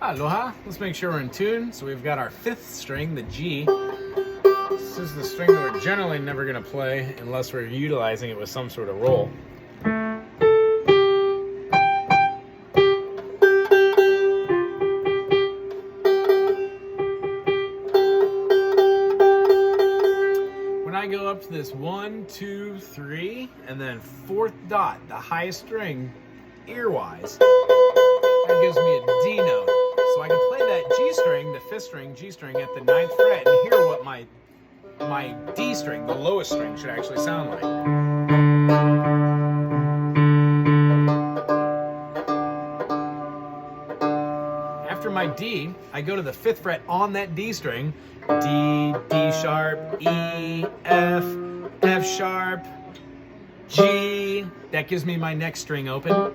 Aloha. Let's make sure we're in tune. So we've got our 5th string, the G. This is the string that we're generally never going to play unless we're utilizing it with some sort of roll. When I go up to this 1, 2, 3, and then 4th dot, the highest string, earwise, that gives me a D note. So I can play that G string, the 5th string, G string, at the 9th fret and hear what my D string, the lowest string, should actually sound like. After my D, I go to the 5th fret on that D string, D, D sharp, E, F, F sharp, G. That gives me my next string open.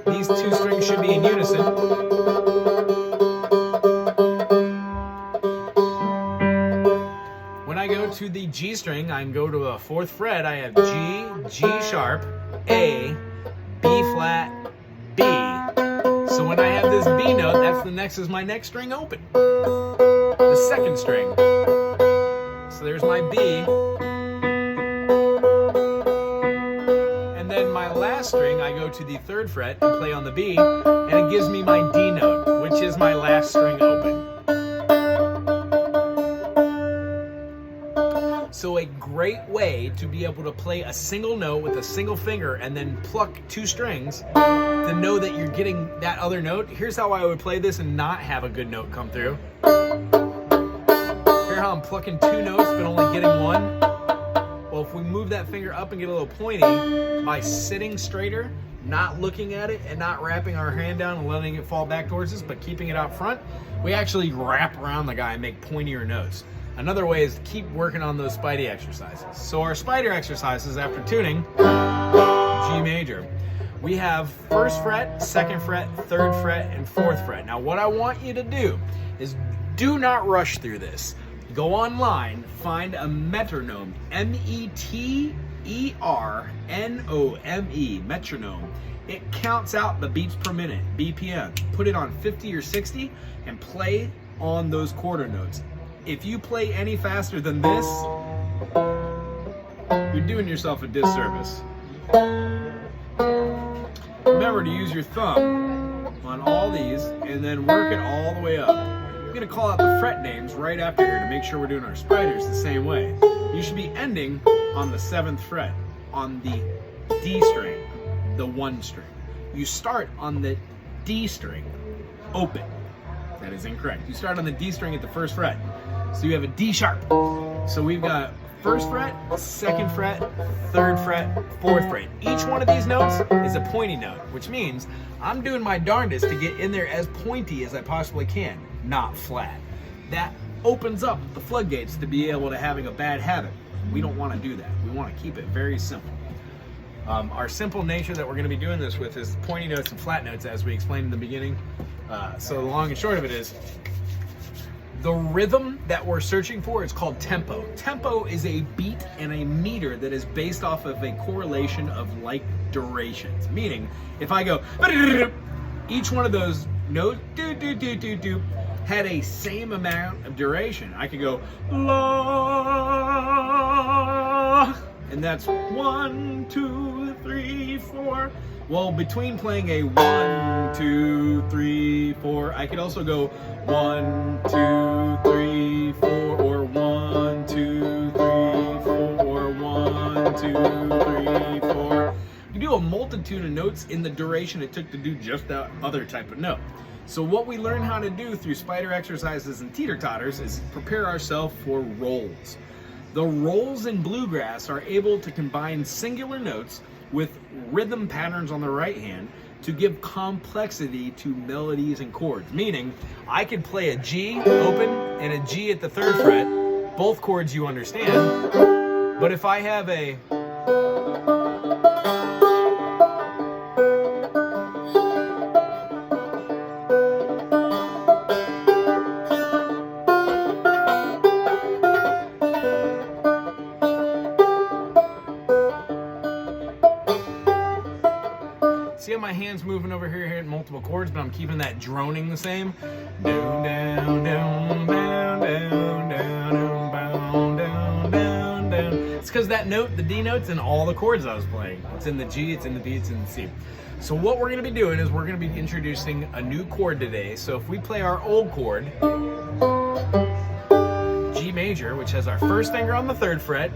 These 2 strings should be in unison. When I go to the G string, I can go to a 4th fret. I have G, G sharp, A, B flat, B. So when I have this B note, that's the next is my next string open. The 2nd string. So there's my B. And then my last string, I go to the 3rd fret and play on the B, and it gives me my D note, which is my last string open. So a great way to be able to play a single note with a single finger and then pluck 2 strings to know that you're getting that other note. Here's how I would play this and not have a good note come through. Hear how I'm plucking 2 notes but only getting 1? Well, if we move that finger up and get a little pointy, by sitting straighter, not looking at it, and not wrapping our hand down and letting it fall back towards us, but keeping it out front, we actually wrap around the guy and make pointier notes. Another way is to keep working on those Spidey exercises. So our spider exercises after tuning, G major. We have 1st fret, 2nd fret, 3rd fret, and 4th fret. Now what I want you to do is do not rush through this. Go online, find a metronome, M-E-T-E-R-N-O-M-E, metronome. It counts out the beats per minute, BPM. Put it on 50 or 60 and play on those quarter notes. If you play any faster than this, you're doing yourself a disservice. Remember to use your thumb on all these and then work it all the way up. I'm going to call out the fret names right after here to make sure we're doing our spiders the same way. You should be ending on the 7th fret on the D string, the 1 string. You start on the D string, open. That is incorrect. You start on the D string at the 1st fret. So you have a D sharp. So we've got 1st fret, 2nd fret, 3rd fret, 4th fret. Each one of these notes is a pointy note, which means I'm doing my darndest to get in there as pointy as I possibly can, not flat. That opens up the floodgates to be able to having a bad habit. We don't want to do that. We want to keep it very simple. Our simple nature that we're going to be doing this with is pointy notes and flat notes, as we explained in the beginning. So the long and short of it is, the rhythm that we're searching for is called tempo. Tempo is a beat and a meter that is based off of a correlation of like durations. Meaning, if I go, each one of those notes had a same amount of duration. I could go la, and that's 1, 2, 3, 4. Well, between playing a 1, 2, 3, 4, I could also go 1, 2, 3, 4, or 1, 2, 3, 4, or 1, 2, 3, 4. You do a multitude of notes in the duration it took to do just that other type of note. So what we learn how to do through spider exercises and teeter-totters is prepare ourselves for rolls. The rolls in bluegrass are able to combine singular notes with rhythm patterns on the right hand to give complexity to melodies and chords. Meaning, I could play a G open and a G at the 3rd fret, both chords you understand, but if I have a See how my hand's moving over here, hitting multiple chords, but I'm keeping that droning the same. Down, down, down, down, down, down, down, down, down, down. It's because that note, the D note's in all the chords I was playing. It's in the G, it's in the B, it's in the C. So what we're going to be doing is we're going to be introducing a new chord today. So if we play our old chord, G major, which has our first finger on the 3rd fret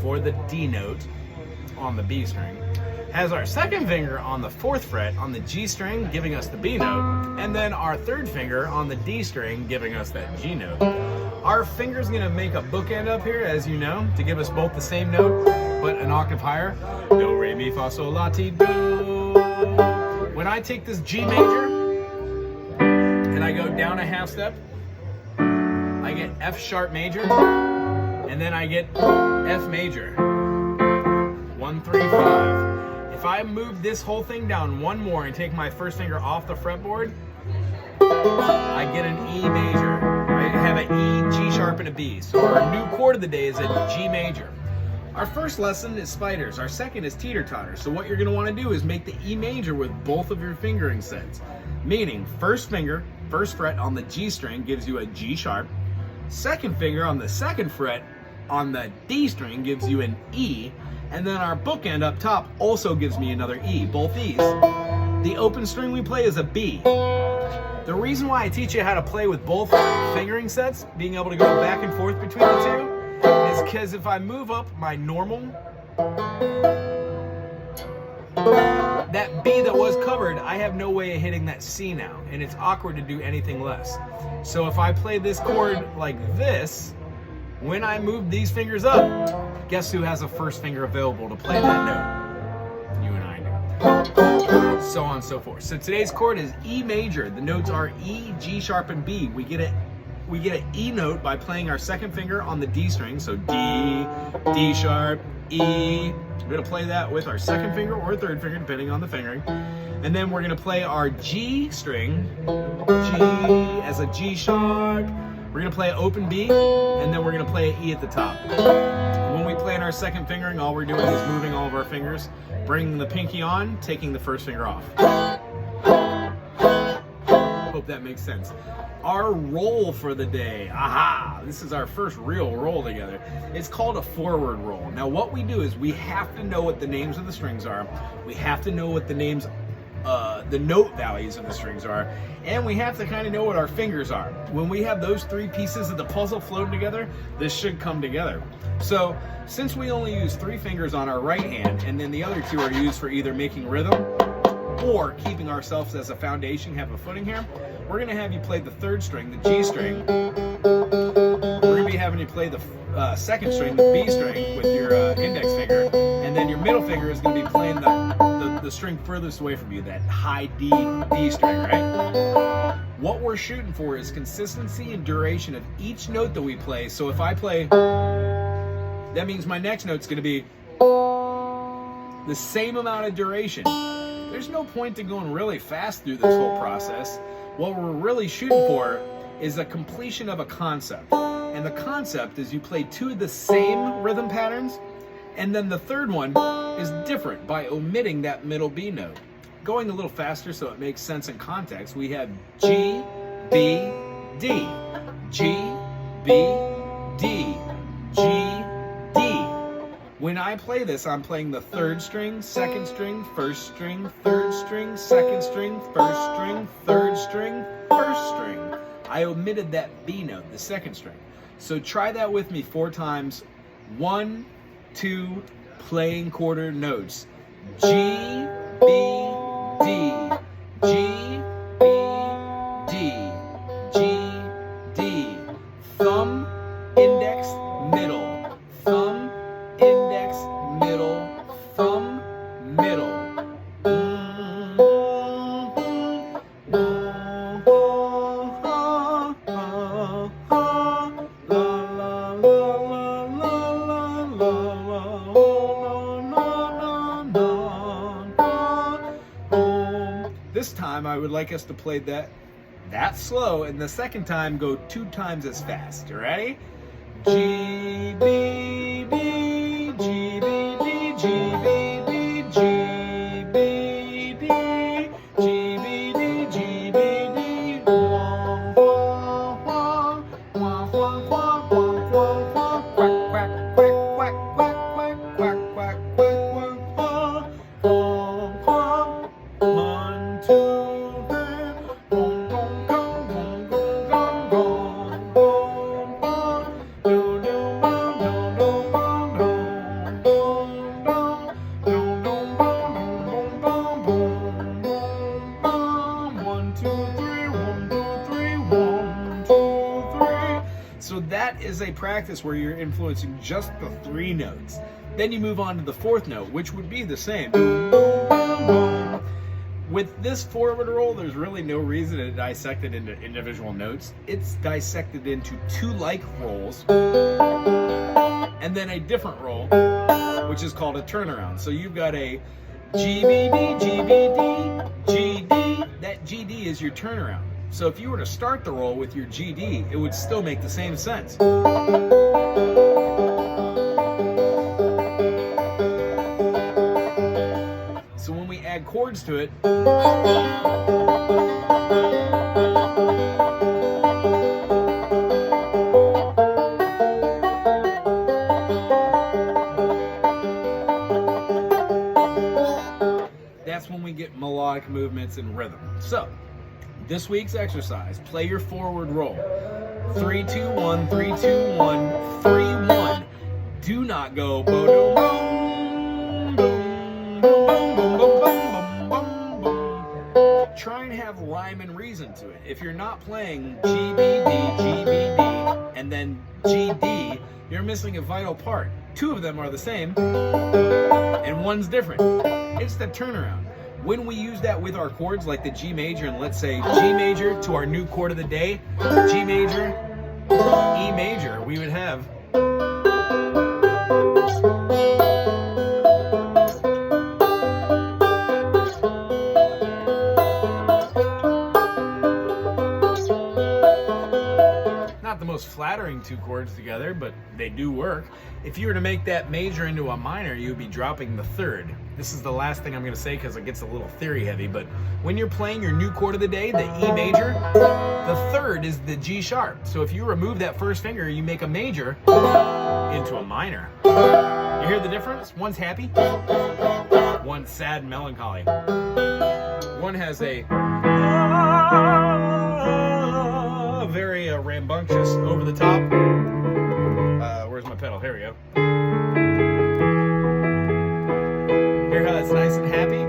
for the D note on the B string, has our second finger on the 4th fret on the G string, giving us the B note, and then our 3rd finger on the D string, giving us that G note. Our finger's gonna make a bookend up here, as you know, to give us both the same note, but an octave higher. Do, re, mi, fa, sol, la, ti, do. When I take this G major, and I go down a half step, I get F sharp major, and then I get F major. 1, 3, 5. If I move this whole thing down one more and take my first finger off the fretboard, I get an E major. I have an E, G sharp, and a B. So our new chord of the day is a G major. Our first lesson is spiders. Our second is teeter-totter. So what you're going to want to do is make the E major with both of your fingering sets. Meaning, first finger, 1st fret on the G string gives you a G sharp. Second finger on the 2nd fret on the D string gives you an E. And then our bookend up top also gives me another E, both E's. The open string we play is a B. The reason why I teach you how to play with both fingering sets, being able to go back and forth between the two, is because if I move up my normal, that B that was covered, I have no way of hitting that C now, and it's awkward to do anything less. So if I play this chord like this, when I move these fingers up, guess who has a first finger available to play that note? You and I do. So on and so forth. So today's chord is E major. The notes are E, G sharp, and B. We get an E note by playing our 2nd finger on the D string. So D, D sharp, E. We're gonna play that with our 2nd finger or 3rd finger, depending on the fingering. And then we're gonna play our G string, G as a G sharp. We're gonna play an open B, and then we're gonna play an E at the top. When we play in our 2nd fingering, all we're doing is moving all of our fingers, bringing the pinky on, taking the 1st finger off. Hope that makes sense. Our roll for the day, aha! This is our first real roll together. It's called a forward roll. Now what we do is we have to know what the names of the strings are. We have to know what the names the note values of the strings are, and we have to kind of know what our fingers are. When we have those 3 pieces of the puzzle floating together, this should come together. So since we only use 3 fingers on our right hand, and then the other 2 are used for either making rhythm or keeping ourselves as a foundation, have a footing here, we're going to have you play the 3rd string, the G string. We're going to be having you play the 2nd string, the B string, with your index finger, and then your middle finger is going to be playing the string furthest away from you, that high D string, right? What we're shooting for is consistency and duration of each note that we play. So if I play, that means my next note's going to be the same amount of duration. There's no point to going really fast through this whole process. What we're really shooting for is a completion of a concept. And the concept is you play 2 of the same rhythm patterns, and then the 3rd one is different by omitting that middle B note. Going a little faster so it makes sense in context, we have G, B, D, G, B, D, G, D. When I play this, I'm playing the 3rd string, 2nd string, 1st string, 3rd string, 2nd string, 1st string, 3rd string, 1st string. I omitted that B note, the 2nd string. So try that with me 4 times. 1, 2, playing quarter notes. G, B, D, G, B, D, G, D. Thumb, index, middle. Thumb, index, middle. Thumb, middle. This time I would like us to play that slow, and the second time go 2 times as fast. You ready? G, B, D, G, B, D, G, B, D, G, B, D, G, B, D, that is a practice where you're influencing just the 3 notes. Then you move on to the 4th note, which would be the same. With this forward roll, there's really no reason to dissect it into individual notes. It's dissected into 2 like rolls, and then a different roll, which is called a turnaround. So you've got a GBD, GBD, GD. That GD is your turnaround. So if you were to start the roll with your GD, it would still make the same sense. So when we add chords to it, that's when we get melodic movements and rhythm. So this week's exercise, play your forward roll. 3, 2, 1, 3, 2, 1, 3, 1. Do not go boom, boom, boom, boom, boom, boom, boom, boom. Try and have rhyme and reason to it. If you're not playing GBD, GBD, and then GD, you're missing a vital part. 2 of them are the same, and one's different. It's the turnaround. When we use that with our chords, like the G major, and let's say G major to our new chord of the day, G major, E major, we would have not the most flattering 2 chords together, but they do work. If you were to make that major into a minor, you would be dropping the 3rd. This is the last thing I'm going to say because it gets a little theory heavy, but when you're playing your new chord of the day, the E major, the 3rd is the G sharp. So if you remove that first finger, you make a major into a minor. You hear the difference? One's happy, one's sad and melancholy. One has a very rambunctious, over the top. Where's my pedal? Here we go. Hear how that's nice and happy?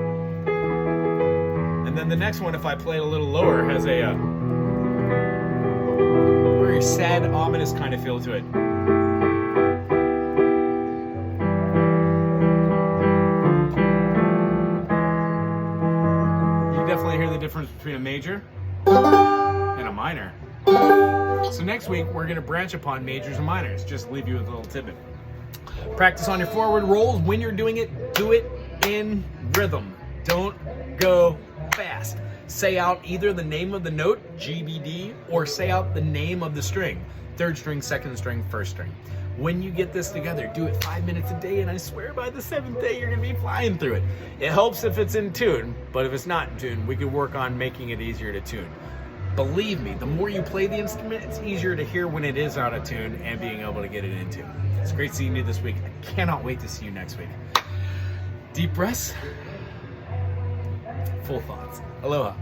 And then the next one, if I play it a little lower, has a very sad, ominous kind of feel to it. You definitely hear the difference between a major and a minor. So next week, we're going to branch upon majors and minors. Just leave you with a little tidbit. Practice on your forward rolls. When you're doing it, do it in rhythm. Don't go fast. Say out either the name of the note, GBD, or say out the name of the string. 3rd string, 2nd string, 1st string. When you get this together, do it 5 minutes a day, and I swear by the 7th day, you're going to be flying through it. It helps if it's in tune, but if it's not in tune, we can work on making it easier to tune. Believe me, the more you play the instrument, it's easier to hear when it is out of tune and being able to get it in tune. It's great seeing you this week. I cannot wait to see you next week. Deep breaths, full thoughts. Aloha.